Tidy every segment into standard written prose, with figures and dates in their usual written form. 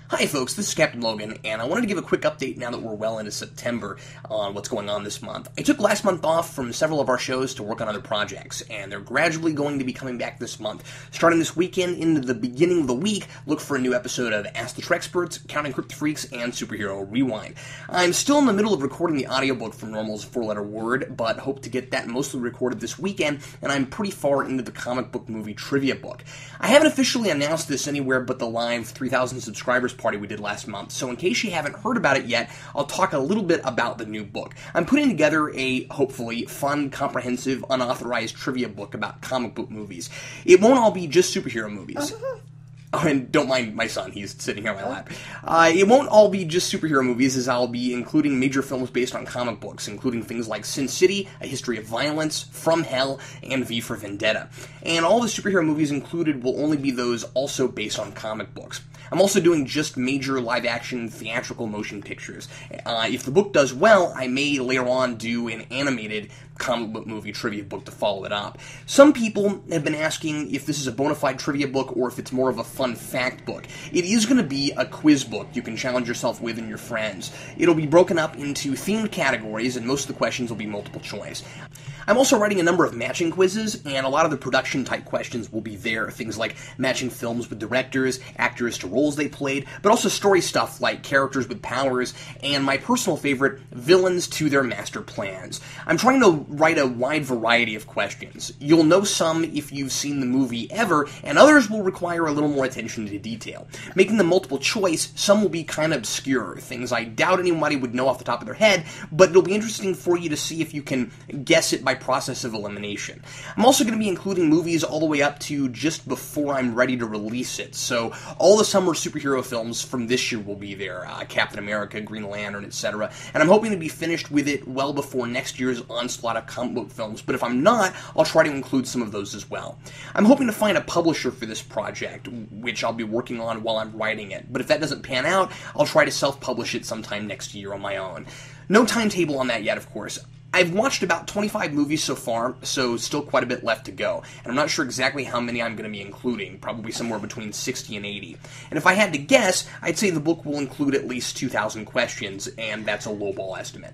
Hi folks, this is Captain Logan, and I wanted to give a quick update now that we're well into September on what's going on this month. I took last month off from several of our shows to work on other projects, and they're gradually going to be coming back this month. Starting this weekend into the beginning of the week, look for a new episode of Ask the Trexperts, Counting Crypt Freaks, and Superhero Rewind. I'm still in the middle of recording the audiobook for Normal's 4-letter word, but hope to get that mostly recorded this weekend, and I'm pretty far into the comic book movie trivia book. I haven't officially announced this anywhere but the live 3,000 subscribers party we did last month, so in case you haven't heard about it yet, I'll talk a little bit about the new book. I'm putting together a, hopefully, fun, comprehensive, unauthorized trivia book about comic book movies. It won't all be just superhero movies. Oh, and don't mind my son, he's sitting here on my lap. It won't all be just superhero movies, as I'll be including major films based on comic books, including things like Sin City, A History of Violence, From Hell, and V for Vendetta. And all the superhero movies included will only be those also based on comic books. I'm also doing just major live-action theatrical motion pictures. If the book does well, I may later on do an animated comic book movie trivia book to follow it up. Some people have been asking if this is a bona fide trivia book or if it's more of a fun fact book. It is going to be a quiz book you can challenge yourself with and your friends. It'll be broken up into themed categories, and most of the questions will be multiple choice. I'm also writing a number of matching quizzes, and a lot of the production-type questions will be there. Things like matching films with directors, actors to roles they played, but also story stuff like characters with powers, and my personal favorite, villains to their master plans. I'm trying to write a wide variety of questions. You'll know some if you've seen the movie ever, and others will require a little more attention to detail. Making them multiple choice, some will be kind of obscure, things I doubt anybody would know off the top of their head, but it'll be interesting for you to see if you can guess it by process of elimination. I'm also going to be including movies all the way up to just before I'm ready to release it, so all the summer superhero films from this year will be there, Captain America, Green Lantern, etc., and I'm hoping to be finished with it well before next year's onslaught of comic book films, but if I'm not, I'll try to include some of those as well. I'm hoping to find a publisher for this project, which I'll be working on while I'm writing it, but if that doesn't pan out, I'll try to self-publish it sometime next year on my own. No timetable on that yet, of course. I've watched about 25 movies so far, so still quite a bit left to go, and I'm not sure exactly how many I'm going to be including, probably somewhere between 60 and 80. And if I had to guess, I'd say the book will include at least 2,000 questions, and that's a lowball estimate.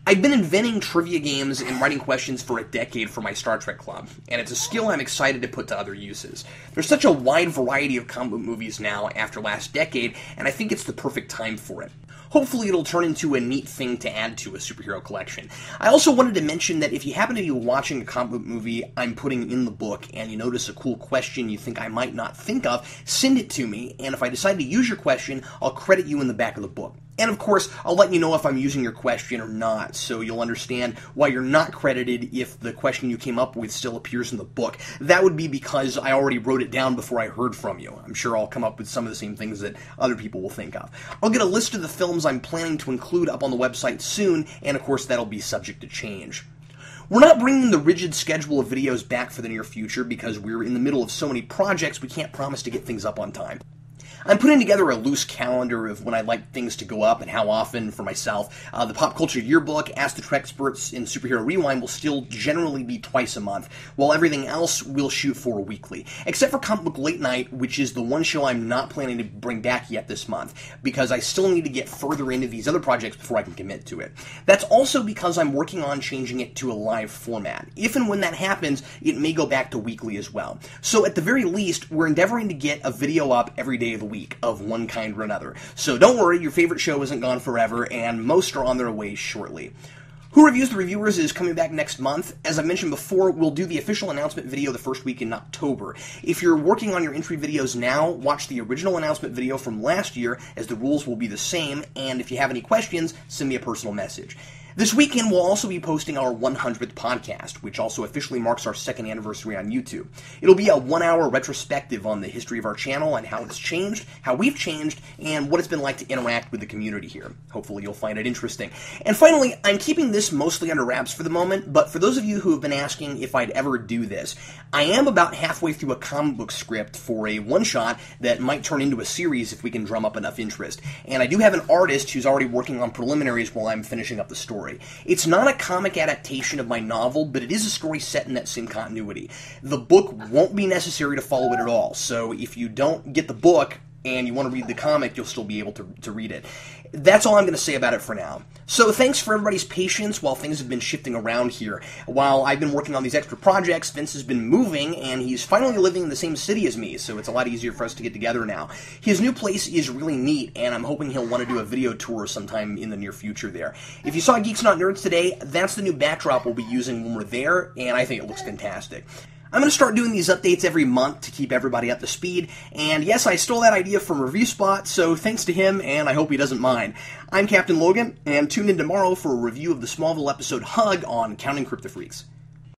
I've been inventing trivia games and writing questions for a decade for my Star Trek club, and it's a skill I'm excited to put to other uses. There's such a wide variety of comic book movies now after last decade, and I think it's the perfect time for it. Hopefully it'll turn into a neat thing to add to a superhero collection. I also wanted to mention that if you happen to be watching a comic book movie I'm putting in the book and you notice a cool question you think I might not think of, send it to me, and if I decide to use your question, I'll credit you in the back of the book. And of course, I'll let you know if I'm using your question or not, so you'll understand why you're not credited if the question you came up with still appears in the book. That would be because I already wrote it down before I heard from you. I'm sure I'll come up with some of the same things that other people will think of. I'll get a list of the films I'm planning to include up on the website soon, and of course that'll be subject to change. We're not bringing the rigid schedule of videos back for the near future because we're in the middle of so many projects we can't promise to get things up on time. I'm putting together a loose calendar of when I'd like things to go up and how often for myself. The Pop Culture Yearbook, Ask the Trexperts, and Superhero Rewind will still generally be twice a month, while everything else we'll shoot for weekly. Except for Comic Book Late Night, which is the one show I'm not planning to bring back yet this month, because I still need to get further into these other projects before I can commit to it. That's also because I'm working on changing it to a live format. If and when that happens, it may go back to weekly as well. So at the very least, we're endeavoring to get a video up every day of the week of one kind or another. So don't worry, your favorite show isn't gone forever, and most are on their way shortly. Who Reviews the Reviewers is coming back next month. As I mentioned before, we'll do the official announcement video the first week in October. If you're working on your entry videos now, watch the original announcement video from last year, as the rules will be the same, and if you have any questions, send me a personal message. This weekend, we'll also be posting our 100th podcast, which also officially marks our second anniversary on YouTube. It'll be a 1-hour retrospective on the history of our channel and how it's changed, how we've changed, and what it's been like to interact with the community here. Hopefully you'll find it interesting. And finally, I'm keeping this mostly under wraps for the moment, but for those of you who have been asking if I'd ever do this, I am about halfway through a comic book script for a one-shot that might turn into a series if we can drum up enough interest. And I do have an artist who's already working on preliminaries while I'm finishing up the story. It's not a comic adaptation of my novel, but it is a story set in that same continuity. The book won't be necessary to follow it at all, so if you don't get the book, and you want to read the comic, you'll still be able to read it. That's all I'm going to say about it for now. So thanks for everybody's patience while things have been shifting around here. While I've been working on these extra projects, Vince has been moving, and he's finally living in the same city as me, so it's a lot easier for us to get together now. His new place is really neat, and I'm hoping he'll want to do a video tour sometime in the near future there. If you saw Geeks Not Nerds today, that's the new backdrop we'll be using when we're there, and I think it looks fantastic. I'm going to start doing these updates every month to keep everybody up to speed, and yes, I stole that idea from Review Spot, so thanks to him, and I hope he doesn't mind. I'm Captain Logan, and tune in tomorrow for a review of the Smallville episode Hug on Counting Cryptofreaks.